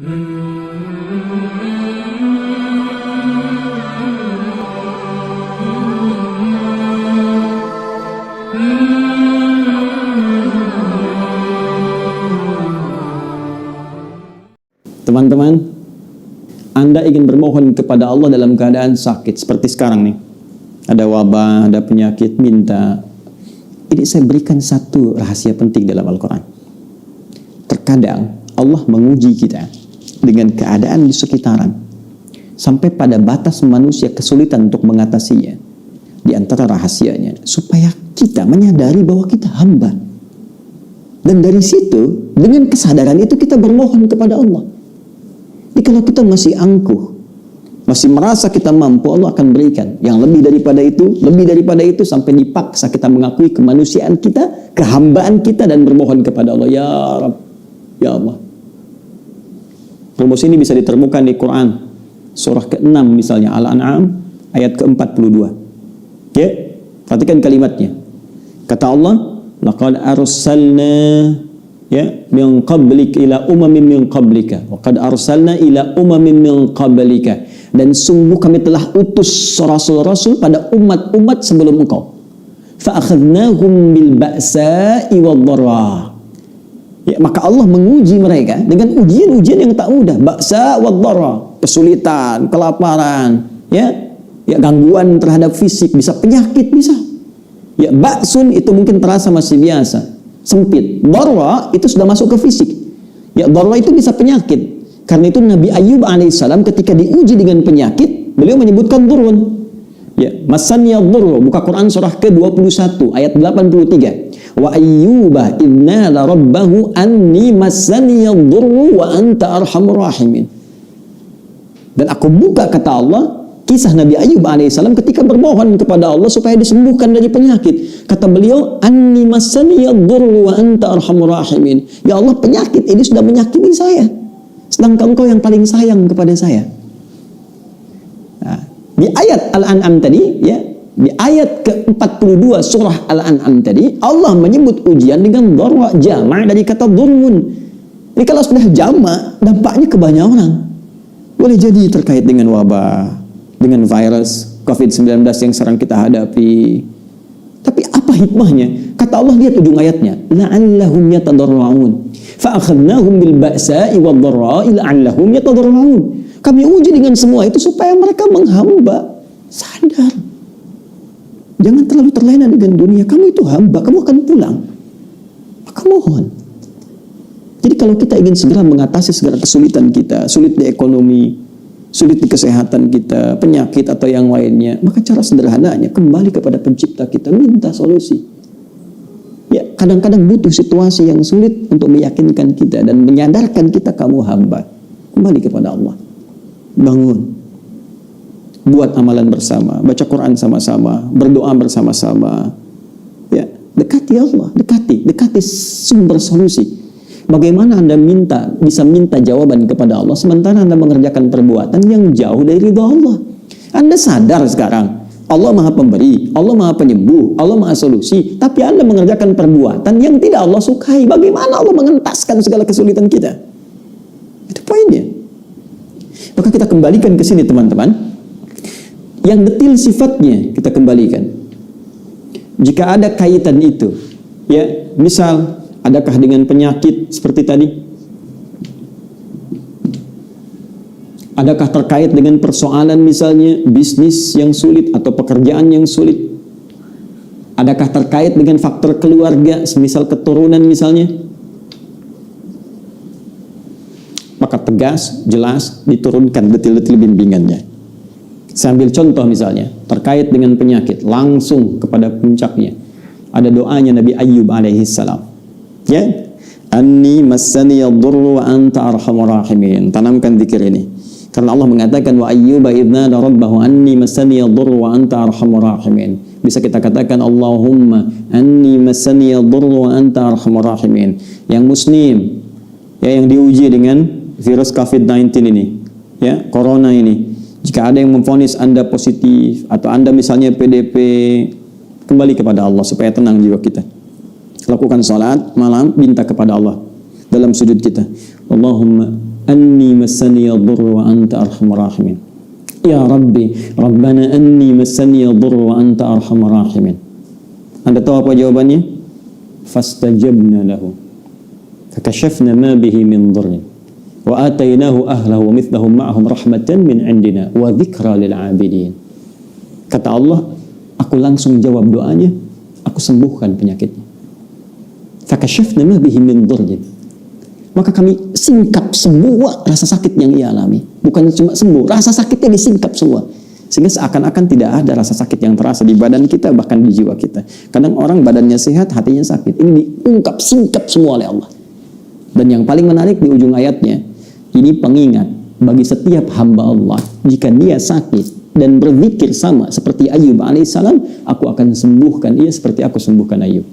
Teman-teman, Anda ingin bermohon kepada Allah dalam keadaan sakit seperti sekarang nih. Ada wabah, ada penyakit, minta. Ini saya berikan satu rahasia penting dalam Al-Quran. Terkadang Allah menguji kita dengan keadaan di sekitaran sampai pada batas manusia kesulitan untuk mengatasinya. Di antara rahasianya supaya kita menyadari bahwa kita hamba. Dan dari situ, dengan kesadaran itu kita bermohon kepada Allah. Jadi kalau kita masih angkuh, masih merasa kita mampu, Allah akan berikan yang lebih daripada itu sampai dipaksa kita mengakui kemanusiaan kita, kehambaan kita dan bermohon kepada Allah, ya Rabb, ya Allah. Rumus ini bisa ditemukan di Quran surah ke-6 misalnya Al-An'am ayat ke-42. Ya, perhatikan kalimatnya. Kata Allah, laqad arsalna min qablik ila umamin min qablika wa qad arsalna ila umamin min qablika, dan sungguh kami telah utus rasul-rasul pada umat-umat sebelum engkau. Fa akhadnahum bil ba'sa'i wad dharra. Ya, maka Allah menguji mereka dengan ujian-ujian yang tak mudah, ba'sa wad dharra, kesulitan, kelaparan, ya gangguan terhadap fisik, bisa penyakit, bisa. Ya, ba'sun itu mungkin terasa masih biasa, sempit. Dharra itu sudah masuk ke fisik. Ya, dharra itu bisa penyakit. Karena itu Nabi Ayyub alaihissalam ketika diuji dengan penyakit, beliau menyebutkan dhurrun. Ya, masani dhurru, buka Quran surah ke-21 ayat 83. Wa ayyuba idnala rabbahu anni masani dhurru wa anta arhamur rahimin. Dan aku buka, kata Allah, kisah Nabi Ayyub alaihissalam ketika bermohon kepada Allah supaya disembuhkan dari penyakit. Kata beliau, anni masani dhurru wa anta arhamur rahimin. Ya Allah, penyakit ini sudah menyakiti saya, sedangkan engkau yang paling sayang kepada saya. Nah, di ayat Al-An'am tadi, ya, di ayat ke-42 surah Al-An'am tadi, Allah menyebut ujian dengan dharra, jama' dari kata dhurrun. Jadi kalau sudah jama', dampaknya ke banyak orang. Boleh jadi terkait dengan wabah, dengan virus COVID-19 yang sekarang kita hadapi. Tapi apa hikmahnya? Kata Allah, lihat ujung ayatnya, la'allahum yatadarra'un fa akhadnahum bil ba'sa'i wad dharra'i la'allahum yatadarra'un. Kami uji dengan semua itu supaya mereka menghamba, sadar. Jangan terlalu terlena dengan dunia. Kamu itu hamba, kamu akan pulang. Maka mohon. Jadi kalau kita ingin segera mengatasi segala kesulitan kita, sulit di ekonomi, sulit di kesehatan kita, penyakit atau yang lainnya, maka cara sederhananya kembali kepada pencipta kita, minta solusi. Ya, kadang-kadang butuh situasi yang sulit untuk meyakinkan kita dan menyadarkan kita kamu hamba. Kembali kepada Allah. Bangun. Buat amalan bersama, baca Quran sama-sama, berdoa bersama-sama. Ya, dekati Allah, dekati sumber solusi. Bagaimana Anda bisa minta jawaban kepada Allah sementara Anda mengerjakan perbuatan yang jauh dari ridha Allah? Anda sadar sekarang Allah Maha Pemberi, Allah Maha Penyembuh, Allah Maha Solusi, tapi Anda mengerjakan perbuatan yang tidak Allah sukai. Bagaimana Allah mengentaskan segala kesulitan kita? Itu poinnya. Maka kita kembalikan ke sini, teman-teman. Yang detil sifatnya kita kembalikan. Jika ada kaitan itu, ya, misal adakah dengan penyakit seperti tadi? Adakah terkait dengan persoalan misalnya bisnis yang sulit atau pekerjaan yang sulit? Adakah terkait dengan faktor keluarga, semisal keturunan misalnya? Maka tegas, jelas, diturunkan detil-detil bimbingannya. Sambil contoh misalnya, terkait dengan penyakit, langsung kepada puncaknya. Ada doanya Nabi Ayyub alaihissalam. Ya, anni massani yadurru wa anta arhamur rahimin. Tanamkan zikir ini. Karena Allah mengatakan wa ayyuba idnada rabbahu anni massani yadurru wa anta arhamur rahimin. Bisa kita katakan Allahumma anni massani yadurru wa anta arhamur rahimin. Yang muslim, ya, yang diuji dengan virus COVID-19 ini, ya, corona ini. Jika ada yang memvonis Anda positif atau Anda misalnya PDP, kembali kepada Allah supaya tenang jiwa kita. Lakukan salat malam, minta kepada Allah dalam sujud kita. Allahumma anni massani yadhurru wa anta arhamur rahimin. Ya Rabbi, Rabbana anni massani yadhurru wa anta arhamur rahimin. Anda tahu apa jawabannya? Fastajabna lahu fakashafna ma bihi min dhurrin wa atainahu ahlahu wa mithlahum ma'ahum rahmatan min indina wa dzikra lil 'abidin. Kata Allah, aku langsung jawab doanya, aku sembuhkan penyakitnya. Fakashafna ma bihi min dhurrin. Maka kami singkap semua rasa sakit yang ia alami. Bukan cuma sembuh, rasa sakitnya disingkap semua. Sehingga seakan-akan tidak ada rasa sakit yang terasa di badan kita, bahkan di jiwa kita. Kadang orang badannya sehat, hatinya sakit. Ini diungkap, singkap semua oleh Allah. Dan yang paling menarik di ujung ayatnya, ini pengingat bagi setiap hamba Allah. Jika dia sakit dan berzikir sama seperti Ayub alaihissalam, aku akan sembuhkan ia seperti aku sembuhkan Ayub.